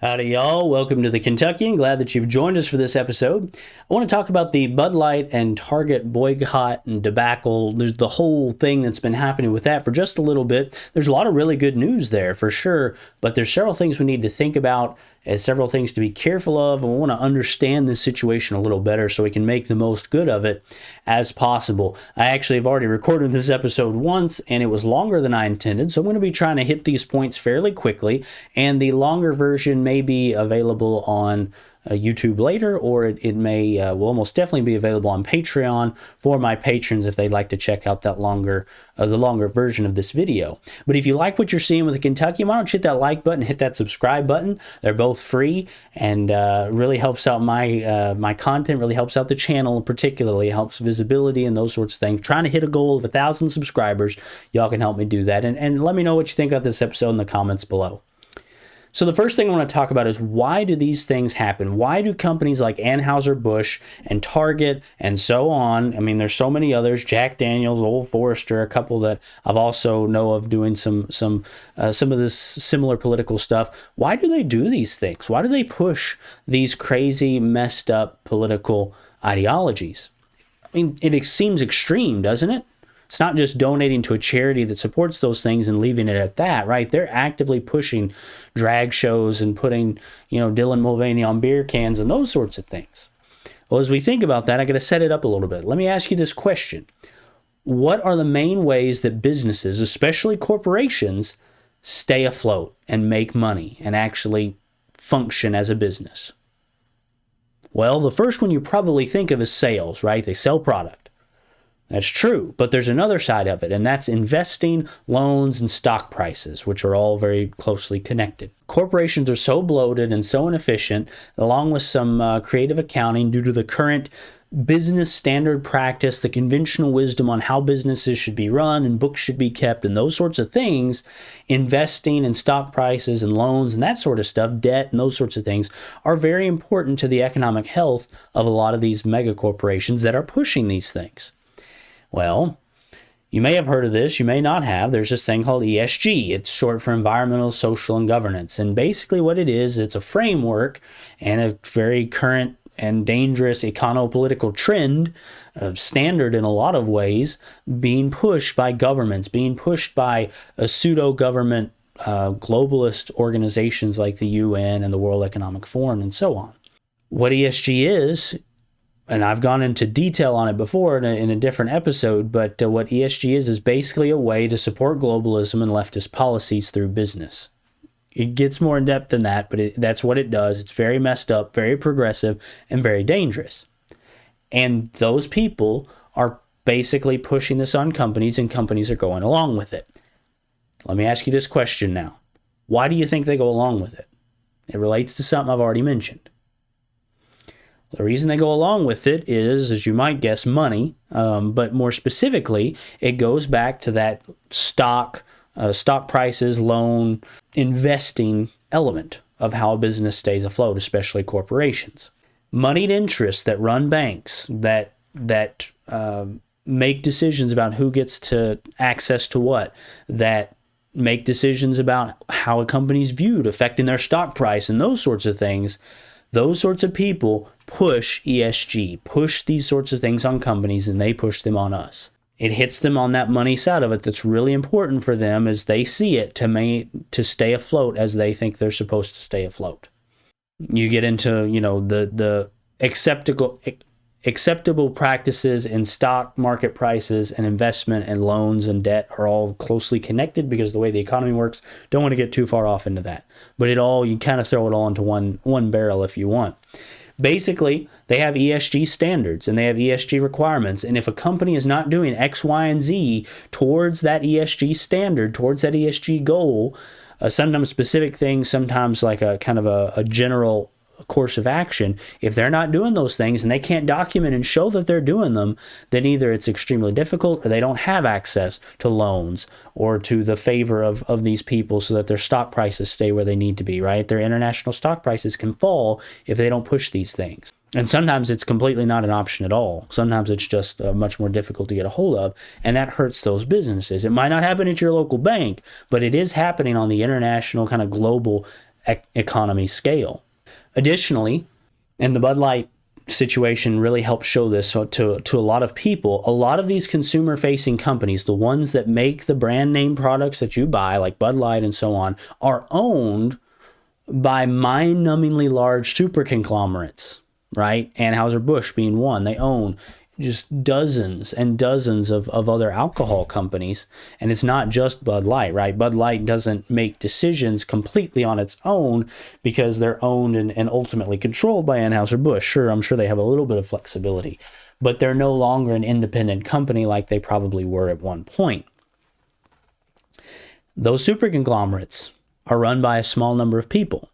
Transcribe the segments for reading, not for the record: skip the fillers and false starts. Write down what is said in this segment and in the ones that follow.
Howdy, y'all. Welcome to the Kentuckian. Glad that you've joined us for this episode. I want to talk about the Bud Light and Target boycott and debacle. There's the whole thing that's been happening with that for just a little bit. There's a lot of really good news there for sure, but there's several things we need to think about, and several things to be careful of, and we want to understand this situation a little better so we can make the most good of it as possible. I actually have already recorded this episode once, and it was longer than I intended, so I'm going to be trying to hit these points fairly quickly, and the longer version may be available on YouTube later, or it may will almost definitely be available on Patreon for my patrons if they'd like to check out that the longer version of this video. But if you like what you're seeing with the Kentucky, why don't you hit that like button, hit that subscribe button. They're both free, and really helps out my content, really helps out the channel, particularly helps visibility and those sorts of things. Trying to hit a goal of 1,000 subscribers. Y'all can help me do that, and let me know what you think of this episode in the comments below. So the first thing I want to talk about is, why do these things happen? Why do companies like Anheuser-Busch and Target and so on, I mean, there's so many others, Jack Daniels, Old Forester, a couple that I've also know of doing some of this similar political stuff. Why do they do these things? Why do they push these crazy, messed up political ideologies? I mean, it seems extreme, doesn't it? It's not just donating to a charity that supports those things and leaving it at that, right? They're actively pushing drag shows and putting, Dylan Mulvaney on beer cans and those sorts of things. Well, as we think about that, I got to set it up a little bit. Let me ask you this question. What are the main ways that businesses, especially corporations, stay afloat and make money and actually function as a business? Well, the first one you probably think of is sales, right? They sell product. That's true, but there's another side of it, and that's investing, loans, and stock prices, which are all very closely connected. Corporations are so bloated and so inefficient, along with some creative accounting due to the current business standard practice, the conventional wisdom on how businesses should be run and books should be kept and those sorts of things, investing in stock prices and loans and that sort of stuff, debt and those sorts of things, are very important to the economic health of a lot of these mega corporations that are pushing these things. Well, you may have heard of this, you may not have. There's this thing called ESG. It's short for environmental, social, and governance. And basically what it is, it's a framework and a very current and dangerous econopolitical trend, standard in a lot of ways, being pushed by governments, being pushed by a pseudo-government globalist organizations like the UN and the World Economic Forum and so on. What ESG is, and I've gone into detail on it before in a different episode, but what ESG is basically a way to support globalism and leftist policies through business. It gets more in depth than that, but that's what it does. It's very messed up, very progressive, and very dangerous. And those people are basically pushing this on companies, and companies are going along with it. Let me ask you this question now. Why do you think they go along with it? It relates to something I've already mentioned. The reason they go along with it is, as you might guess, money, but more specifically, it goes back to that stock prices, loan, investing element of how a business stays afloat, especially corporations. Moneyed interests that run banks, that make decisions about who gets to access to what, that make decisions about how a company's viewed, affecting their stock price and those sorts of things. Those sorts of people push ESG, push these sorts of things on companies, and they push them on us. It hits them on that money side of it that's really important for them as they see it to stay afloat as they think they're supposed to stay afloat. You get into, the acceptable practices in stock market prices and investment and loans and debt are all closely connected because of the way the economy works. Don't want to get too far off into that. But you kind of throw it all into one barrel if you want. Basically, they have ESG standards and they have ESG requirements. And if a company is not doing X, Y, and Z towards that ESG standard, towards that ESG goal, sometimes specific things, sometimes like a kind of a general course of action, if they're not doing those things and they can't document and show that they're doing them, then either it's extremely difficult or they don't have access to loans or to the favor of these people so that their stock prices stay where they need to be, right? Their international stock prices can fall if they don't push these things. And sometimes it's completely not an option at all. Sometimes it's just much more difficult to get a hold of, and that hurts those businesses. It might not happen at your local bank, but it is happening on the international kind of global economy scale. Additionally, and the Bud Light situation really helps show this to a lot of people, a lot of these consumer-facing companies, the ones that make the brand name products that you buy, like Bud Light and so on, are owned by mind-numbingly large super conglomerates, right? Anheuser-Busch being one. They own just dozens and dozens of other alcohol companies. And it's not just Bud Light, right? Bud Light doesn't make decisions completely on its own because they're owned and ultimately controlled by Anheuser-Busch. Sure, I'm sure they have a little bit of flexibility, but they're no longer an independent company like they probably were at one point. Those super conglomerates are run by a small number of people.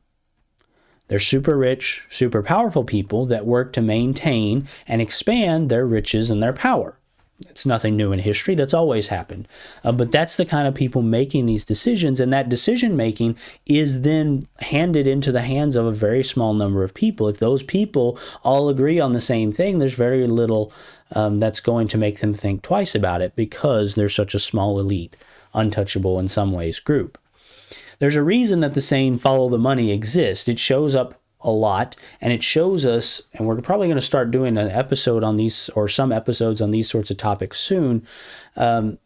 They're super rich, super powerful people that work to maintain and expand their riches and their power. It's nothing new in history. That's always happened. But that's the kind of people making these decisions, and that decision-making is then handed into the hands of a very small number of people. If those people all agree on the same thing, there's very little that's going to make them think twice about it because they're such a small elite, untouchable in some ways group. There's a reason that the saying "follow the money" exists. It shows up a lot, and it shows us, and we're probably going to start doing an episode on these, or some episodes on these sorts of topics soon, that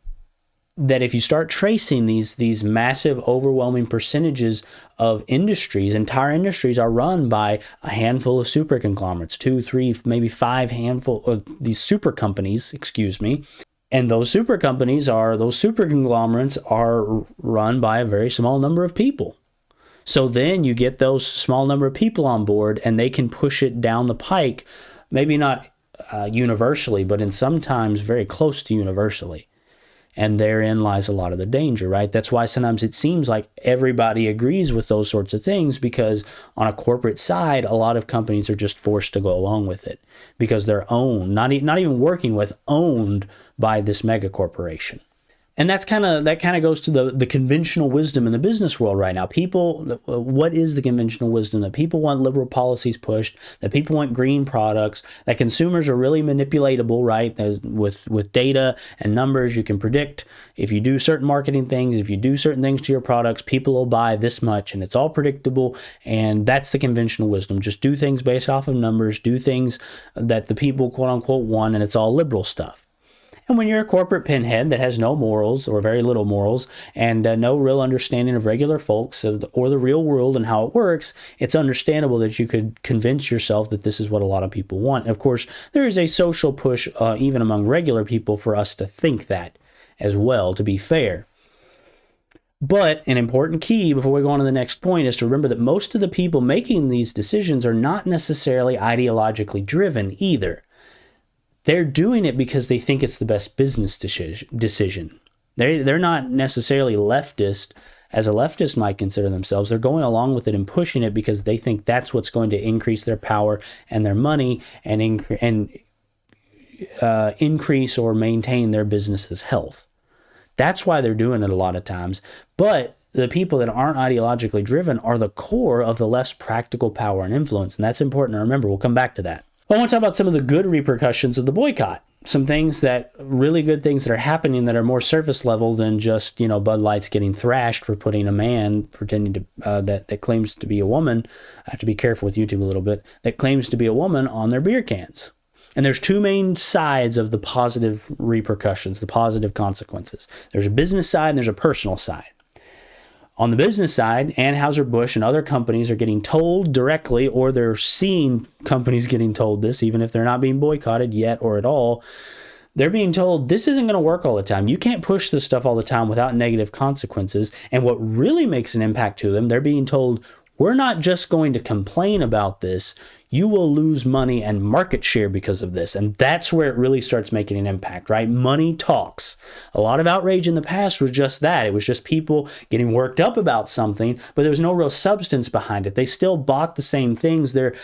if you start tracing these massive, overwhelming percentages of industries, entire industries are run by a handful of super conglomerates, 2, 3, maybe 5 handful of these super companies, And those super companies those super conglomerates are run by a very small number of people. So then you get those small number of people on board and they can push it down the pike, maybe not universally, but in sometimes very close to universally. And therein lies a lot of the danger, right? That's why sometimes it seems like everybody agrees with those sorts of things, because on a corporate side, a lot of companies are just forced to go along with it because they're owned, not even working with, owned by this mega corporation. And that kind of goes to the conventional wisdom in the business world right now. What is the conventional wisdom? That people want liberal policies pushed, that people want green products, that consumers are really manipulatable, right? With data and numbers, you can predict if you do certain marketing things, if you do certain things to your products, people will buy this much, and it's all predictable. And that's the conventional wisdom. Just do things based off of numbers, do things that the people, quote unquote, want, and it's all liberal stuff. And when you're a corporate pinhead that has no morals or very little morals and no real understanding of regular folks or the real world and how it works, it's understandable that you could convince yourself that this is what a lot of people want. Of course, there is a social push even among regular people for us to think that as well, to be fair. But an important key before we go on to the next point is to remember that most of the people making these decisions are not necessarily ideologically driven either. They're doing it because they think it's the best business decision. They're not necessarily leftist, as a leftist might consider themselves. They're going along with it and pushing it because they think that's what's going to increase their power and their money and increase or maintain their business's health. That's why they're doing it a lot of times. But the people that aren't ideologically driven are the core of the less practical power and influence. And that's important to remember. We'll come back to that. I want to talk about some of the good repercussions of the boycott. Some things really good things that are happening that are more surface level than just, Bud Light's getting thrashed for putting a man pretending to, that claims to be a woman. I have to be careful with YouTube a little bit. That claims to be a woman on their beer cans. And there's two main sides of the positive repercussions, the positive consequences. There's a business side and there's a personal side. On the business side, Anheuser-Busch and other companies are getting told directly, or they're seeing companies getting told this, even if they're not being boycotted yet or at all. They're being told this isn't going to work all the time. You can't push this stuff all the time without negative consequences. And what really makes an impact to them, they're being told, we're not just going to complain about this. You will lose money and market share because of this. And that's where it really starts making an impact, right? Money talks. A lot of outrage in the past was just that. It was just people getting worked up about something, but there was no real substance behind it. They still bought the same things. Their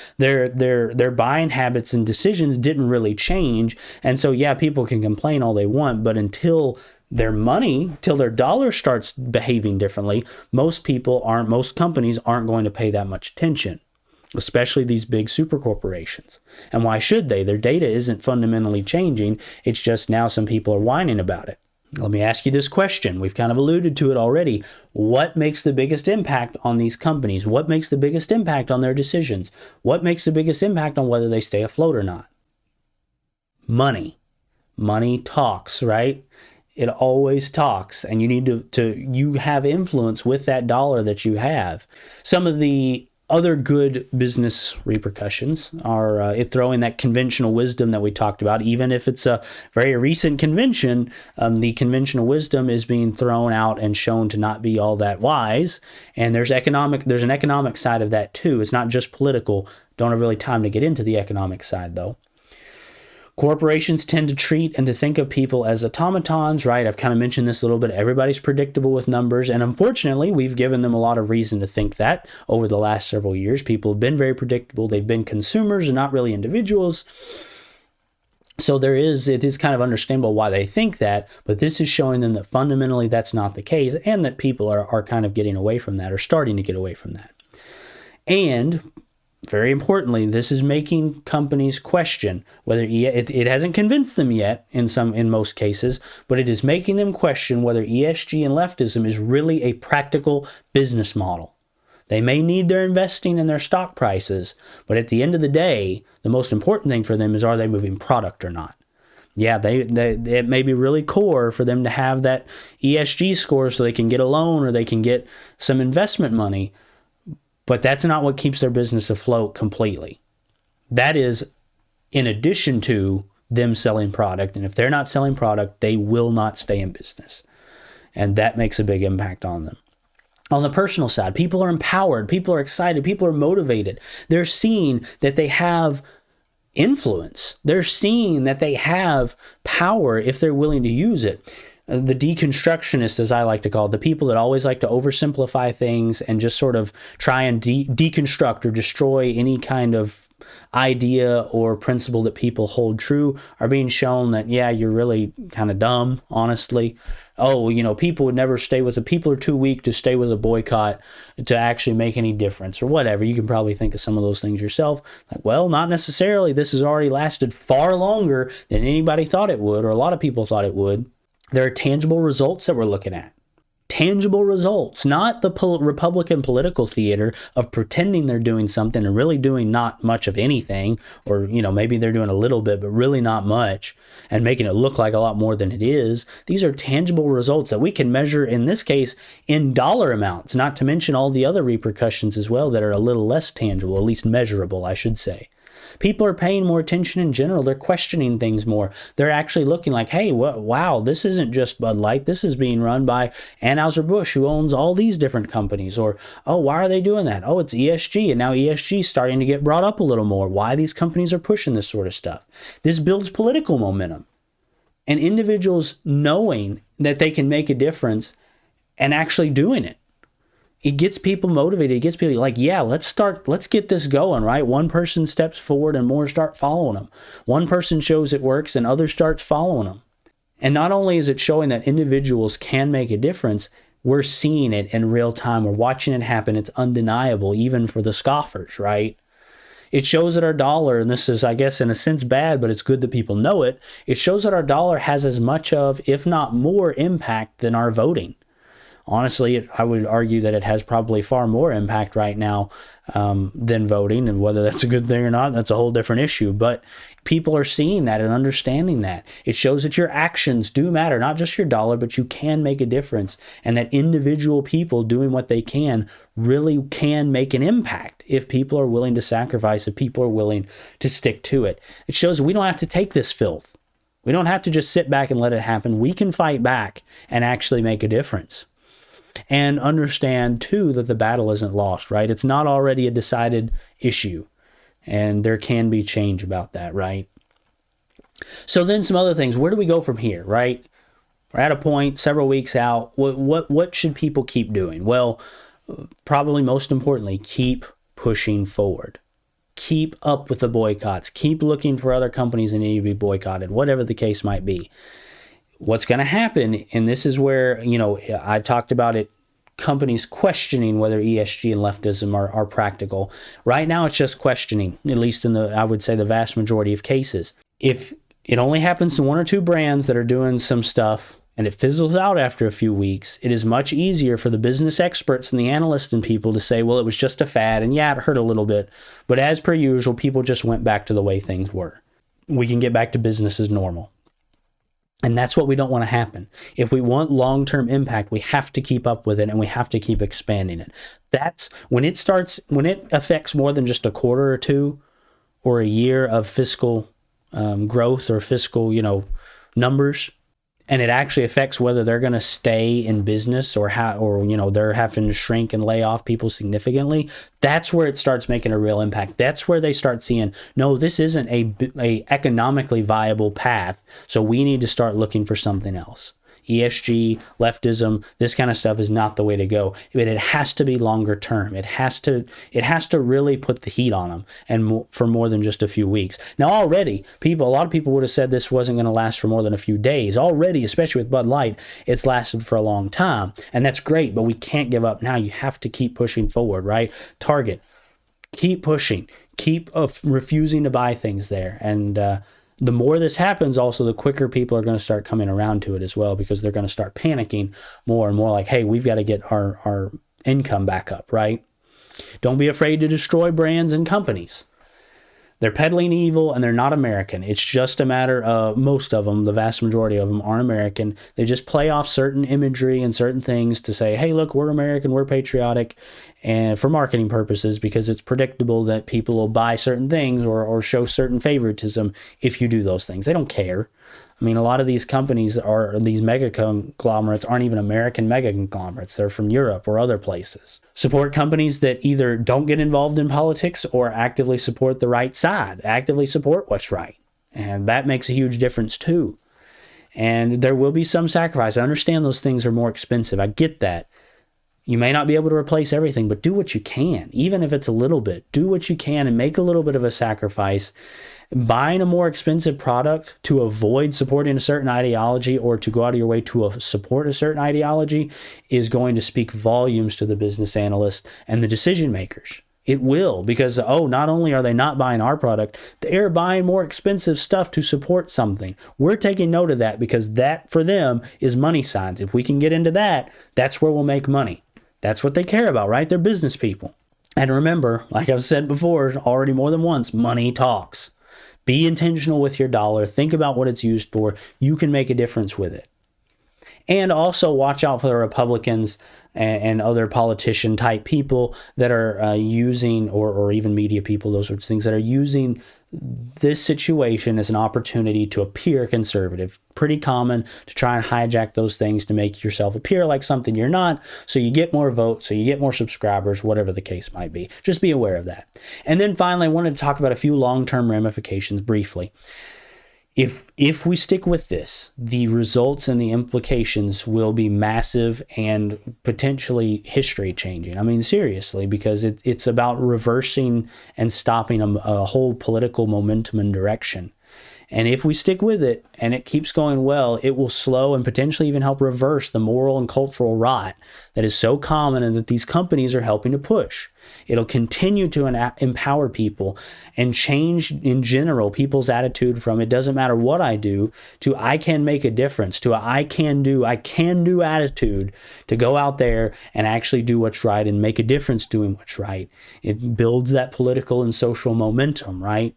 buying habits and decisions didn't really change. And so, yeah, people can complain all they want, but until their dollar starts behaving differently, most companies aren't going to pay that much attention, especially these big super corporations. And why should they? Their data isn't fundamentally changing. It's just now some people are whining about it. Let me ask you this question. We've kind of alluded to it already. What makes the biggest impact on these companies? What makes the biggest impact on their decisions? What makes the biggest impact on whether they stay afloat or not? Money. Money talks, right? It always talks, and you need you have influence with that dollar that you have. Some of the other good business repercussions are it throwing that conventional wisdom that we talked about. Even if it's a very recent convention, the conventional wisdom is being thrown out and shown to not be all that wise. And there's an economic side of that too. It's not just political. Don't have really time to get into the economic side though. Corporations tend to treat and to think of people as automatons, right? I've kind of mentioned this a little bit. Everybody's predictable with numbers, and unfortunately, we've given them a lot of reason to think that over the last several years. People have been very predictable. They've been consumers and not really individuals. So it is kind of understandable why they think that, but this is showing them that fundamentally that's not the case, and that people are kind of getting away from that, or starting to get away from that. And very importantly, this is making companies question whether it hasn't convinced them yet in most cases, but it is making them question whether ESG and leftism is really a practical business model. They may need their investing and their stock prices, but at the end of the day, the most important thing for them is, are they moving product or not? Yeah, it may be really core for them to have that ESG score so they can get a loan or they can get some investment money. But that's not what keeps their business afloat completely. That is in addition to them selling product. And if they're not selling product, they will not stay in business. And that makes a big impact on them. On the personal side, people are empowered. People are excited. People are motivated. They're seeing that they have influence. They're seeing that they have power if they're willing to use it. The deconstructionists, as I like to call it, the people that always like to oversimplify things and just sort of try and deconstruct or destroy any kind of idea or principle that people hold true, are being shown that, yeah, you're really kind of dumb, honestly. Oh, people would never people are too weak to stay with a boycott to actually make any difference or whatever. You can probably think of some of those things yourself. Like, well, not necessarily. This has already lasted far longer than anybody thought it would, or a lot of people thought it would. There are tangible results that we're looking at. Tangible results, not the Republican political theater of pretending they're doing something and really doing not much of anything, or, maybe they're doing a little bit, but really not much, and making it look like a lot more than it is. These are tangible results that we can measure, in this case, in dollar amounts, not to mention all the other repercussions as well that are a little less tangible, at least measurable, I should say. People are paying more attention in general. They're questioning things more. They're actually looking like, hey, wow, this isn't just Bud Light. This is being run by Anheuser-Busch, who owns all these different companies. Or, oh, why are they doing that? Oh, it's ESG. And now ESG is starting to get brought up a little more. Why these companies are pushing this sort of stuff. This builds political momentum. And individuals knowing that they can make a difference and actually doing it. It gets people motivated. It gets people like, yeah, let's get this going, right? One person steps forward and more start following them. One person shows it works and others start following them. And not only is it showing that individuals can make a difference, we're seeing it in real time. We're watching it happen. It's undeniable, even for the scoffers, right? It shows that our dollar, and this is, I guess, in a sense bad, but it's good that people know it. It shows that our dollar has as much of, if not more, impact than our voting. Honestly, I would argue that it has probably far more impact right now than voting, and whether that's a good thing or not, that's a whole different issue. But people are seeing that and understanding that. It shows that your actions do matter, not just your dollar, but you can make a difference, and that individual people doing what they can really can make an impact if people are willing to sacrifice, if people are willing to stick to it. It shows we don't have to take this filth. We don't have to just sit back and let it happen. We can fight back and actually make a difference. And understand, too, that the battle isn't lost, right? It's not already a decided issue. And there can be change about that, right? So then some other things. Where do we go from here, right? We're at a point, several weeks out. What should people keep doing? Well, probably most importantly, keep pushing forward. Keep up with the boycotts. Keep looking for other companies that need to be boycotted, whatever the case might be. What's going to happen, and this is where, I talked about it, companies questioning whether ESG and leftism are practical. Right now, it's just questioning, at least in I would say, the vast majority of cases. If it only happens to one or two brands that are doing some stuff, and it fizzles out after a few weeks, it is much easier for the business experts and the analysts and people to say, well, it was just a fad, and yeah, it hurt a little bit, but as per usual, people just went back to the way things were. We can get back to business as normal. And that's what we don't want to happen. If we want long-term impact, we have to keep up with it, and we have to keep expanding it. That's when it affects more than just a quarter or two or a year of fiscal growth or fiscal, numbers, and it actually affects whether they're going to stay in business or they're having to shrink and lay off people significantly. That's where it starts making a real impact. That's where they start seeing, no, this isn't a economically viable path, so we need to start looking for something else. ESG, leftism, this kind of stuff is not the way to go. But it has to be longer term. It has to really put the heat on them, and for more than just a few weeks. Now already, a lot of people would have said this wasn't going to last for more than a few days. Already, especially with Bud Light, it's lasted for a long time, and that's great, but we can't give up now. You have to keep pushing forward, right? Target, keep pushing, keep refusing to buy things there, and the more this happens, also, the quicker people are going to start coming around to it as well, because they're going to start panicking more and more like, hey, we've got to get our income back up, right? Don't be afraid to destroy brands and companies. They're peddling evil, and they're not American. It's just a matter of, most of them, the vast majority of them, aren't American. They just play off certain imagery and certain things to say, hey, look, we're American, we're patriotic, and for marketing purposes, because it's predictable that people will buy certain things or show certain favoritism if you do those things. They don't care. I mean, a lot of these companies these mega conglomerates aren't even American mega conglomerates. They're from Europe or other places. Support companies that either don't get involved in politics or actively support the right side, actively support what's right. And that makes a huge difference too. And there will be some sacrifice. I understand those things are more expensive. I get that. You may not be able to replace everything, but do what you can, even if it's a little bit. Do what you can and make a little bit of a sacrifice. Buying a more expensive product to avoid supporting a certain ideology or to go out of your way to support a certain ideology is going to speak volumes to the business analysts and the decision makers. It will, because, not only are they not buying our product, they're buying more expensive stuff to support something. We're taking note of that, because that, for them, is money signs. If we can get into that, that's where we'll make money. That's what they care about, right? They're business people. And remember, like I've said before, already more than once, money talks. Be intentional with your dollar. Think about what it's used for. You can make a difference with it. And also watch out for the Republicans and other politician type people that are using, or even media people, those sorts of things, that are using this situation as an opportunity to appear conservative. Pretty common to try and hijack those things to make yourself appear like something you're not, so you get more votes, so you get more subscribers, whatever the case might be. Just be aware of that. And then finally, I wanted to talk about a few long-term ramifications briefly. If we stick with this, the results and the implications will be massive and potentially history-changing. I mean, seriously, because it's about reversing and stopping a whole political momentum and direction. And if we stick with it and it keeps going well, it will slow and potentially even help reverse the moral and cultural rot that is so common and that these companies are helping to push. It'll continue to empower people and change in general people's attitude from it doesn't matter what I do to I can make a difference, to I can do attitude, to go out there and actually do what's right and make a difference doing what's right. It builds that political and social momentum, right?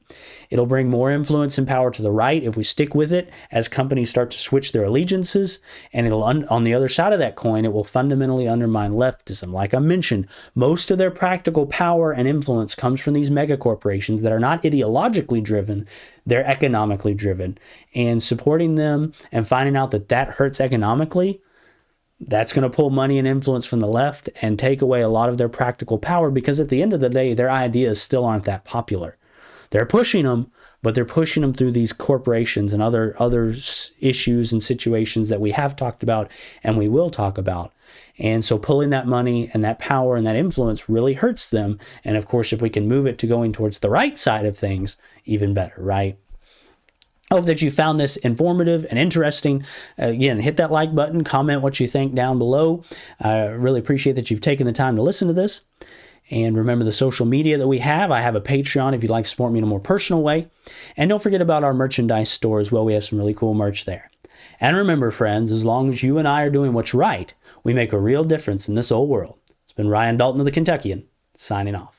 It'll bring more influence and power to the right if we stick with it as companies start to switch their allegiances, and it'll on the other side of that coin, it will fundamentally undermine leftism. Like I mentioned, most of their practical power and influence comes from these mega corporations that are not ideologically driven, they're economically driven. And supporting them and finding out that that hurts economically, that's going to pull money and influence from the left and take away a lot of their practical power, because at the end of the day, their ideas still aren't that popular. They're pushing them, but they're pushing them through these corporations and other issues and situations that we have talked about and we will talk about. And so pulling that money and that power and that influence really hurts them. And of course, if we can move it to going towards the right side of things, even better, right? I hope that you found this informative and interesting. Again, hit that like button, comment what you think down below. I really appreciate that you've taken the time to listen to this. And remember the social media that we have. I have a Patreon if you'd like to support me in a more personal way. And don't forget about our merchandise store as well. We have some really cool merch there. And remember, friends, as long as you and I are doing what's right, we make a real difference in this old world. It's been Ryan Dalton of the Kentuckian, signing off.